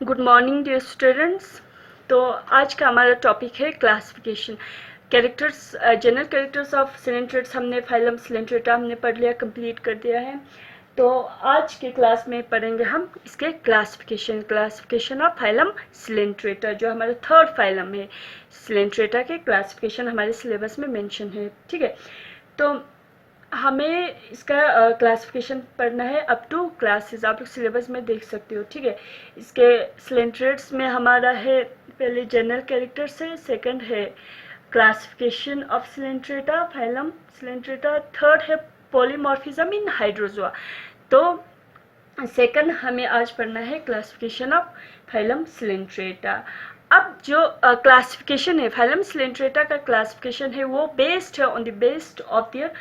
Good morning dear students. तो आज का हमारा टॉपिक है classification characters, general characters of coelenterates. हमने फाइलम सिलेंट्रेटा हमने पढ़ लिया, कंप्लीट कर दिया है। तो आज के क्लास में पढ़ेंगे हम इसके क्लासिफिकेशन ऑफ फाइलम सिलेंट्रेटा, जो हमारा थर्ड फाइलम है। सिलेंट्रेटा के क्लासिफिकेशन हमारे सिलेबस में मेंशन है, ठीक है। तो हमें इसका क्लासिफिकेशन पढ़ना है अप टू क्लासेस, आप लोग सिलेबस में देख सकते हो, ठीक है। इसके सिलेंट्रेट्स में हमारा है पहले जनरल कैरेक्टर्स है, सेकंड है classification of Coelenterata phylum Coelenterata, third है पॉलीमॉर्फिज्म इन हाइड्रोजोआ। तो सेकंड हमें आज पढ़ना है क्लासिफिकेशन ऑफ फाइलम सिलेंट्रेटा। अब जो क्लासिफिकेशन है फाइलम सिलेंट्रेटा का क्लासिफिकेशन है वो बेस्ड है on the based of their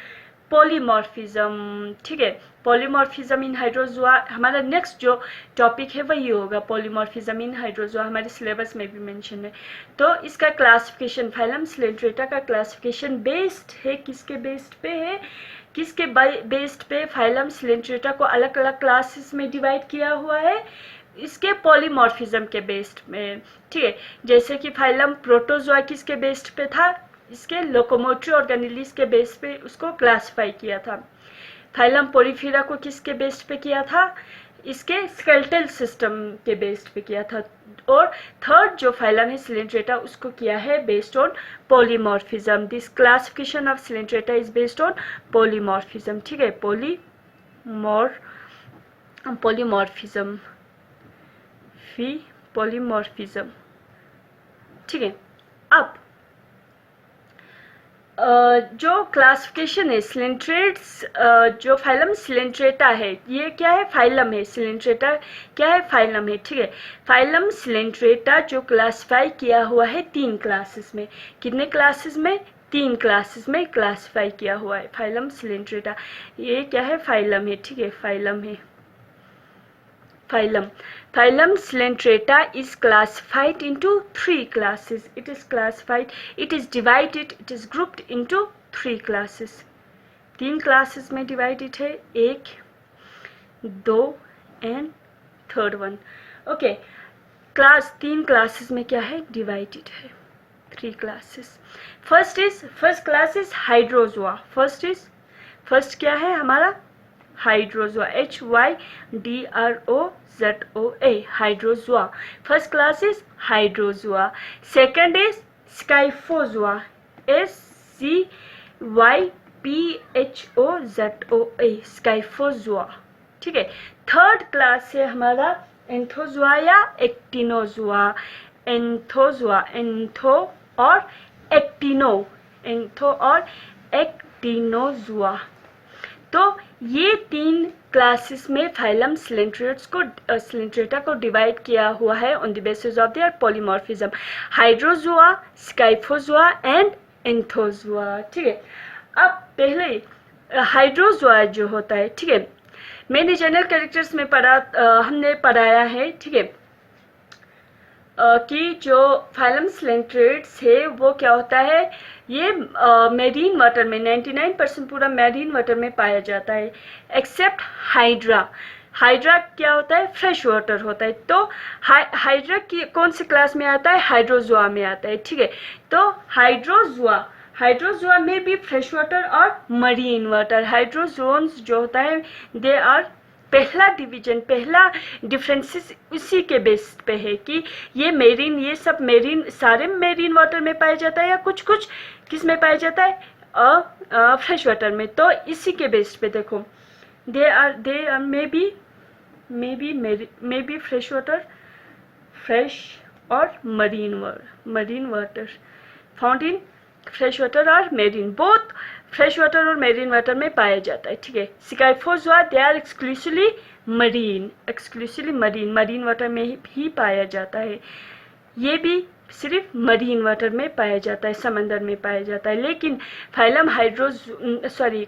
polymorphism, ठीक है। पॉलीमॉर्फिज्म इन हाइड्रोजोआ हमारा नेक्स्ट जो टॉपिक है वही होगा, पॉलीमॉर्फिज्म इन हाइड्रोजोआ, हमारे सिलेबस में भी मेंशन है। तो इसका क्लासिफिकेशन फाइलम सिलेंट्रेटा का क्लासिफिकेशन बेस्ड है, किसके बेस्ड पे है, किसके बेस्ड पे फाइलम सिलेंट्रेटा को अलग अलग क्लासेस में डिवाइड किया हुआ है, इसके पॉलीमॉर्फिज्म के बेस्ड में, ठीक है। जैसे कि फाइलम प्रोटोजोआ किसके बेस्ड पे था, इसके लोकोमोटरी ऑर्गेनेलिस के बेस पे उसको क्लासिफाई किया था। फाइलम पोरीफेरा को किसके बेस पे किया था, इसके स्केलेटल सिस्टम के बेस्ड पे किया था। और थर्ड जो फाइलम है सिलेंट्रेटा उसको किया है based on polymorphism. This classification of Coelenterata is based on polymorphism, ठीक है। पॉलीमॉर्फिज्म पॉलीमॉर्फिज्म, ठीक है। अब जो क्लासिफिकेशन है सिलेंट्रेट्स, जो फाइलम सिलेंट्रेटा है ये क्या है, फाइलम है। सिलेंट्रेटा क्या है, फाइलम है, ठीक है। फाइलम सिलेंट्रेटा जो क्लासिफाई किया हुआ है 3 क्लासेस में, कितने क्लासेस में, 3 क्लासेस में क्लासिफाई किया हुआ है फाइलम सिलेंट्रेटा। ये क्या है, फाइलम है, ठीक है, फाइलम है। Phylum Coelenterata is classified into 3 classes. It is divided, it is grouped into 3 classes. 3 classes में divided है, 1, 2 and third one. Okay, 3 classes में क्या है, divided है, 3 classes. First class is Hydrozoa. First क्या है हमारा, Hydrozoa, HYDROZOA, Hydrozoa. First class is Hydrozoa. Second is Scyphozoa, SCYPHOZOA, Scyphozoa, ठीक है। थर्ड क्लास है हमारा एंथोजोआ या एक्टिनोजोआ। एंथो और एक्टिनोजोआ। तो ये 3 क्लासेस में फाइलम सिलेंट्रेटा को डिवाइड किया हुआ है on the basis of their polymorphism, Hydrozoa, Scyphozoa and Anthozoa, ठीक है। अब पहले हाइड्रोजोआ जो होता है, ठीक है, मैंने जनरल कैरेक्टर्स में हमने पढ़ाया है, ठीक है, कि जो फाइलम सिलेंट्रेट्स है वो क्या होता है, ये मेरीन वाटर में 99% पूरा मेरीन वाटर में पाया जाता है, एक्सेप्ट हाइड्रा। हाइड्रा क्या होता है, फ्रेश वाटर होता है। तो हाइड्रा की कौन सी क्लास में आता है, हाइड्रोजोआ में आता है, ठीक है। तो हाइड्रोजोआ में भी फ्रेश वाटर और मरीन वाटर, हाइड्रोजोन्स जो होता है दे आर, पहला डिफरेंसेस उसी के बेस पे है कि ये मेरीन, ये सब मेरीन, सारे मेरीन वाटर में पाया जाता है या कुछ कुछ किस में पाया जाता है, फ्रेश वाटर में। तो इसी के बेस पे देखो, they are may be fresh और marine water found in fresh water और मेरीन, बोथ फ्रेश वाटर और मेरीन वाटर में पाया जाता है, ठीक है। Scyphozoa they are exclusively marine water में ही पाया जाता है। ये भी सिर्फ मरीन वाटर में पाया जाता है, समंदर में पाया जाता है। लेकिन फाइलम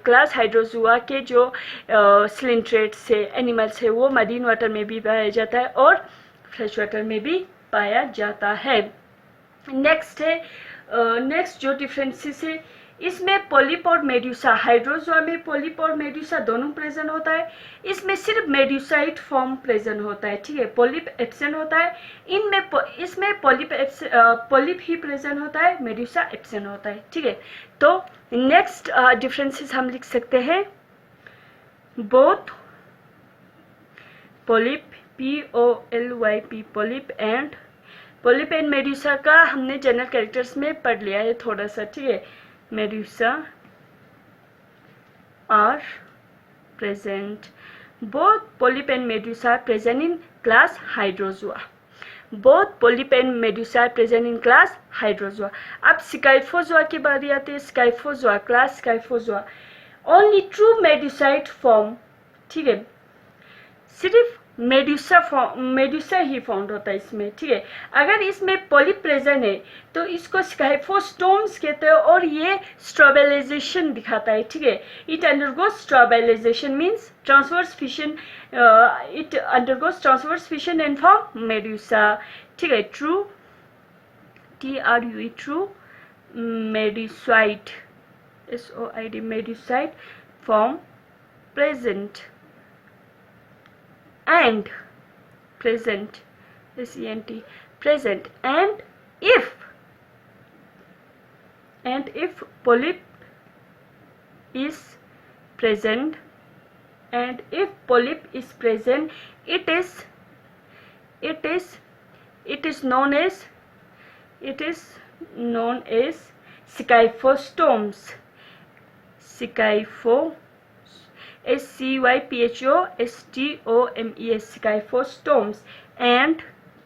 क्लास हाइड्रोजोआ के जो सिलेंट्रेट्स है, एनिमल्स है, वो मरीन वाटर में भी पाया जाता है और फ्रेश वाटर में भी पाया जाता है। नेक्स्ट जो डिफरेंसेस है इसमें पोलिप और मेड्यूसा, हाइड्रोजोआ में पोलिप और मेड्यूसा दोनों प्रेजेंट होता है, इसमें सिर्फ मेड्यूसाइड फॉर्म प्रेजेंट होता है, ठीक है, पोलिप एब्सेंट होता है। इसमें पोलिप ही प्रेजेंट होता है, मेड्यूसा एब्सेंट होता है, ठीक है। तो नेक्स्ट डिफरेंसेस हम लिख सकते हैं, both polyp POLYP polyp and medusa का हमने जनरल कैरेक्टर्स में पढ़ लिया है थोड़ा सा, ठीक है। Medusa are present, both polyp and medusa are present in class hydrozoa, both polyp and medusa are present in class hydrozoa. अब स्काइफोजोआ की बारी आती है, scyphozoa, class scyphozoa, only true medusoid form, ठीक है, सिर्फ मेड्यूसा ही फाउंड होता है इसमें, ठीक है। अगर इसमें पोलिप प्रेजेंट है तो इसको स्काइफोस्टोम्स कहते हैं और ये स्ट्रॉबेलाइजेशन दिखाता है, ठीक है। It undergoes strobilization means transverse fission, it undergoes transverse fission and form medusa, ठीक है। True TRUE true medusoid SOID medusoid form present and present SENT present, and if polyp is present, and if polyp is present, it is known as scyphostomes, SCYPHOSTOMES scyphostomes, and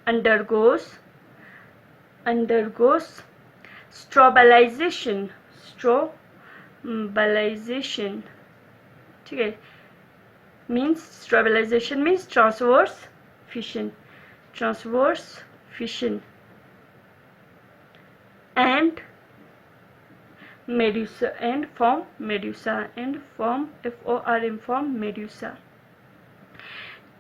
undergoes strobilization, ठीक है, means strobilization means transverse fission and medusa and form medusa and form form medusa।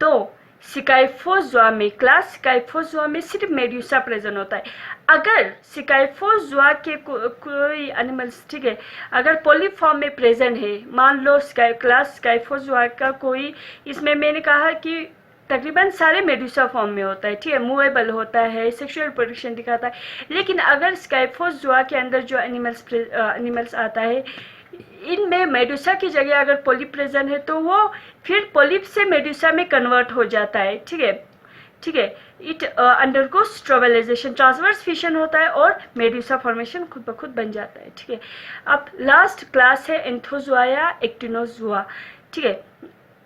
तो Scyphozoa में, class Scyphozoa में सिर्फ medusa present होता है। अगर Scyphozoa के कोई एनिमल्स, ठीक है, अगर पोलिप फॉर्म में प्रेजेंट है, मान लो क्लास स्काइफोजोआ का कोई, इसमें मैंने कहा कि तकरीबन सारे मेड्यूसा फॉर्म में होता है, ठीक है, मूवेबल होता है, सेक्सुअल प्रोडक्शन दिखाता है। लेकिन अगर स्काइफोजोआ के अंदर जो एनिमल्स आता है, इनमें मेडुसा की जगह अगर पोलिप प्रेजेंट है तो वो फिर पोलिप से मेडुसा में कन्वर्ट हो जाता है, ठीक है। इट अंडरगो स्ट्रॉबलाइजेशन, ट्रांसवर्स फिशन होता है और मेडुसा फॉर्मेशन खुद ब खुद बन जाता है, ठीक है। अब लास्ट क्लास है एंथोजोआ या एक्टिनोजोआ, ठीक है।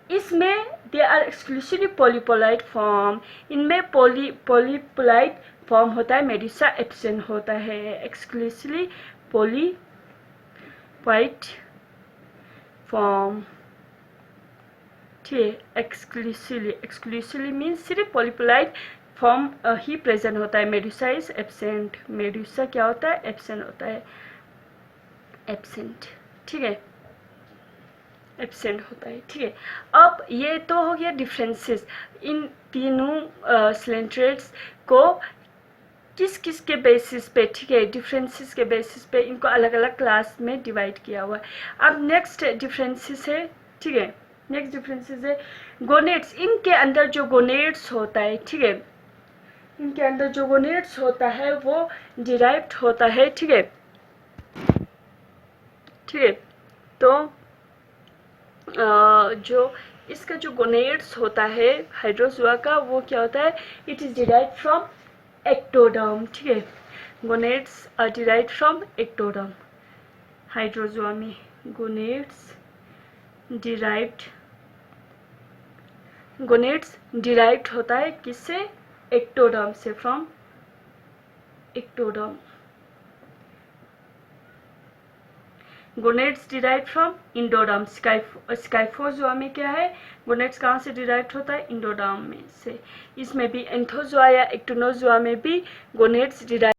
इसमें दे आर एक्सक्लूसिवली पॉलीपोलाइट फॉर्म, इनमें पॉलीपोलाइट फॉर्म होता है, मेडुसा एब्सेंट होता है, एक्सक्लूसिवली पॉलीपोलाइट फॉर्म, ठीक है। एक्सक्लूसिवली मीन्स सिर्फ पॉलीपोलाइट फॉर्म ही प्रेजेंट होता है, मेडुसा इज एब्सेंट, मेडुसा क्या होता है, एब्सेंट होता है, एब्सेंट, ठीक है, एब्सेंट होता है, ठीक है। अब ये तो हो गया डिफरेंसेस, इन तीनों सिलेंट्रेट्स को किस किस के बेसिस पे, ठीक है, डिफरेंसेस के बेसिस पे इनको अलग अलग क्लास में डिवाइड किया हुआ है। अब नेक्स्ट डिफरेंसेस है, ठीक है, नेक्स्ट डिफरेंसेस है गोनेट्स। इनके अंदर जो गोनेट्स होता है, ठीक है, इनके अंदर जो गोनेट्स होता है वो डिराइव्ड होता है, ठीक है, तो जो इसका जो गोनेट्स होता है हाइड्रोजोआ का, वो क्या होता है, it is derived from ectoderm, ठीक है, gonads are derived from ectoderm. Hydrozoa में गोनेट्स डिराइव्ड होता है किससे, एक्टोडर्म से, from ectoderm. Gonads derived from endoderm. Scyphozoa में क्या है, गोनेट्स कहाँ से डिराइव्ड होता है, इंडोडर्म में से। इसमें भी एंथोजोआ या एक्टिनोजोआ में भी गोनेट्स डिराइव्ड